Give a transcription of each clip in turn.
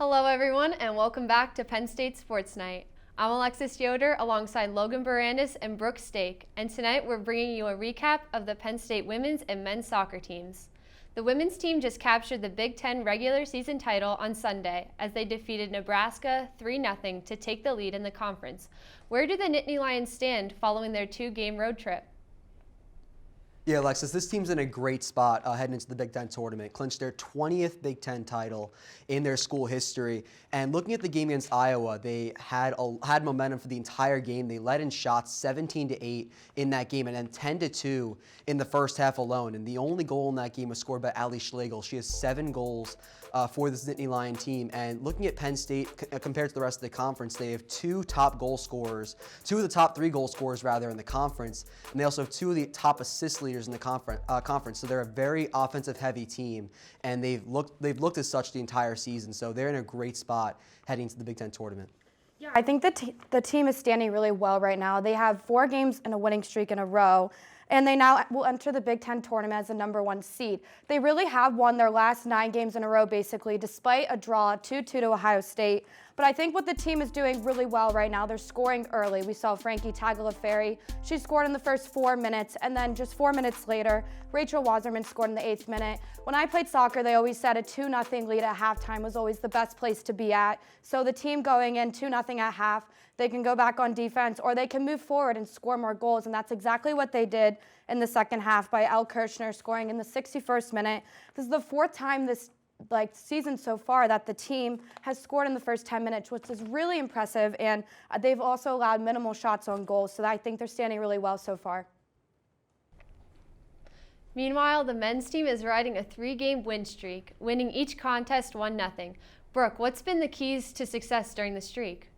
Hello everyone and welcome back to Penn State Sports Night. I'm Alexis Yoder alongside Logan Bourandas and Brooke Steach, and tonight we're bringing you a recap of the Penn State women's and men's soccer teams. The women's team just captured the Big Ten regular season title on Sunday as they defeated Nebraska 3-0 to take the lead in the conference. Where do the Nittany Lions stand following their two-game road trip? Yeah, Alexis, this team's in a great spot heading into the Big Ten tournament. Clinched their 20th Big Ten title in their school history. And looking at the game against Iowa, they had momentum for the entire game. They led in shots 17-8 in that game and then 10-2 in the first half alone. And the only goal in that game was scored by Ali Schlegel. She has 7 goals for this Nittany Lion team. And looking at Penn State compared to the rest of the conference, they have 2 top goal scorers, 2 of the top 3 goal scorers rather in the conference. And they also have 2 of the top assist leaders in the conference. So they're a very offensive-heavy team, and they've looked as such the entire season. So they're in a great spot heading to the Big Ten tournament. Yeah, I think the team is standing really well right now. They have 4 games in a winning streak in a row, and they now will enter the Big Ten tournament as the #1 seed. They really have won their last 9 games in a row, basically, despite a draw 2-2 to Ohio State. But I think what the team is doing really well right now, they're scoring early. We saw Frankie Tagliaferri. She scored in the first 4 minutes, and then just 4 minutes later, Rachel Wasserman scored in the 8th minute. When I played soccer, they always said a 2-0 lead at halftime was always the best place to be at. So the team going in 2-0 at half, they can go back on defense, or they can move forward and score more goals, and that's exactly what they did in the second half by Elle Kirshner scoring in the 61st minute. This is the 4th time this season so far that the team has scored in the first 10 minutes, which is really impressive, and they've also allowed minimal shots on goal, so I think they're standing really well so far. Meanwhile, the men's team is riding a 3-game win streak, winning each contest 1-0. Brooke, what's been the keys to success during the streak?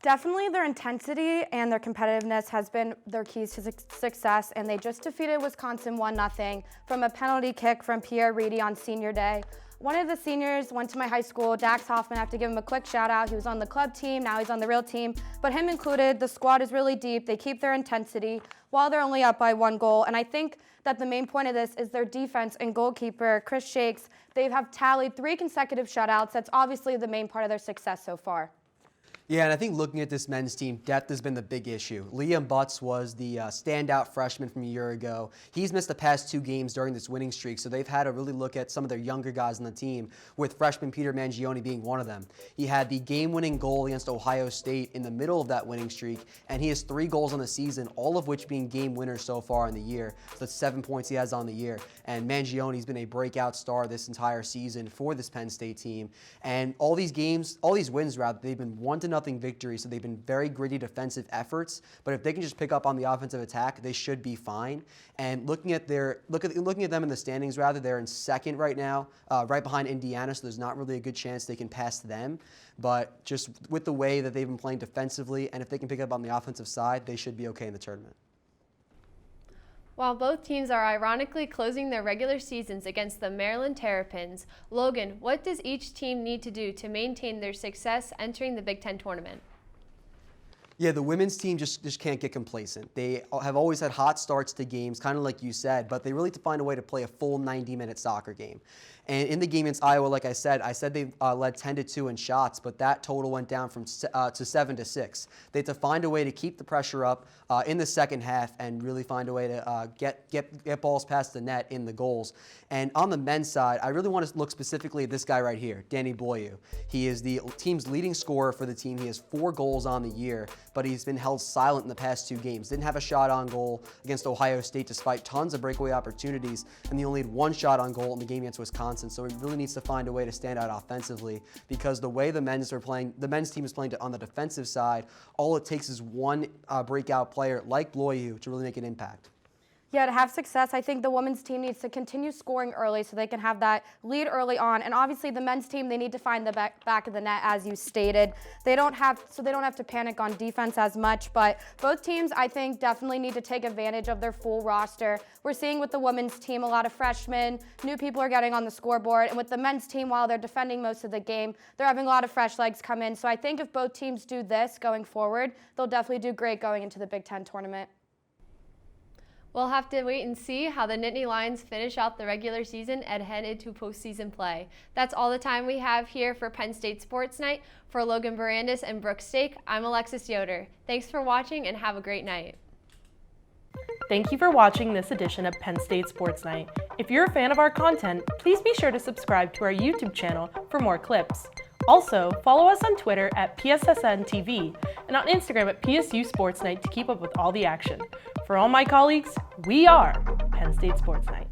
Definitely their intensity and their competitiveness has been their keys to success, and they just defeated Wisconsin 1-0 from a penalty kick from Pierre Reedy on senior day. One of the seniors went to my high school, Dax Hoffman. I have to give him a quick shout out. He was on the club team, now he's on the real team. But him included, the squad is really deep. They keep their intensity while they're only up by 1 goal. And I think that the main point of this is their defense and goalkeeper, Chris Shakes. They have tallied 3 consecutive shutouts. That's obviously the main part of their success so far. Yeah, and I think looking at this men's team, depth has been the big issue. Liam Butts was the standout freshman from a year ago. He's missed the past 2 games during this winning streak, so they've had to really look at some of their younger guys on the team, with freshman Peter Mangione being one of them. He had the game-winning goal against Ohio State in the middle of that winning streak, and he has 3 goals on the season, all of which being game winners so far in the year. So that's 7 points he has on the year. And Mangione's been a breakout star this entire season for this Penn State team. And all these wins, they've been 1-0 victory, so they've been very gritty defensive efforts. But if they can just pick up on the offensive attack, they should be fine. And looking at them in the standings, they're in 2nd right now, right behind Indiana. So there's not really a good chance they can pass them. But just with the way that they've been playing defensively, and if they can pick up on the offensive side, they should be okay in the tournament. While both teams are ironically closing their regular seasons against the Maryland Terrapins, Logan, what does each team need to do to maintain their success entering the Big Ten tournament? Yeah, the women's team just can't get complacent. They have always had hot starts to games, kind of like you said, but they really need to find a way to play a full 90-minute soccer game. And in the game against Iowa, like I said they led 10-2 in shots, but that total went down to 7-6. They had to find a way to keep the pressure up in the second half and really find a way to get balls past the net in the goals. And on the men's side, I really want to look specifically at this guy right here, Danny Boyu. He is the team's leading scorer for the team. He has 4 goals on the year, but he's been held silent in the past 2 games. Didn't have a shot on goal against Ohio State despite tons of breakaway opportunities, and he only had 1 shot on goal in the game against Wisconsin. So he really needs to find a way to stand out offensively, because the way the men's team is playing on the defensive side, all it takes is 1 breakout player like Boyu to really make an impact. Yeah, to have success, I think the women's team needs to continue scoring early so they can have that lead early on. And obviously the men's team, they need to find the back of the net, as you stated. They don't have to panic on defense as much, but both teams, I think, definitely need to take advantage of their full roster. We're seeing with the women's team a lot of freshmen, new people are getting on the scoreboard, and with the men's team, while they're defending most of the game, they're having a lot of fresh legs come in. So I think if both teams do this going forward, they'll definitely do great going into the Big Ten tournament. We'll have to wait and see how the Nittany Lions finish out the regular season and head into postseason play. That's all the time we have here for Penn State Sports Night. For Logan Bourandas and Brooke Steach, I'm Alexis Yoder. Thanks for watching and have a great night. Thank you for watching this edition of Penn State Sports Night. If you're a fan of our content, please be sure to subscribe to our YouTube channel for more clips. Also, follow us on Twitter at PSSN TV and on Instagram at PSU Sports Night to keep up with all the action. For all my colleagues, we are Penn State Sports Night.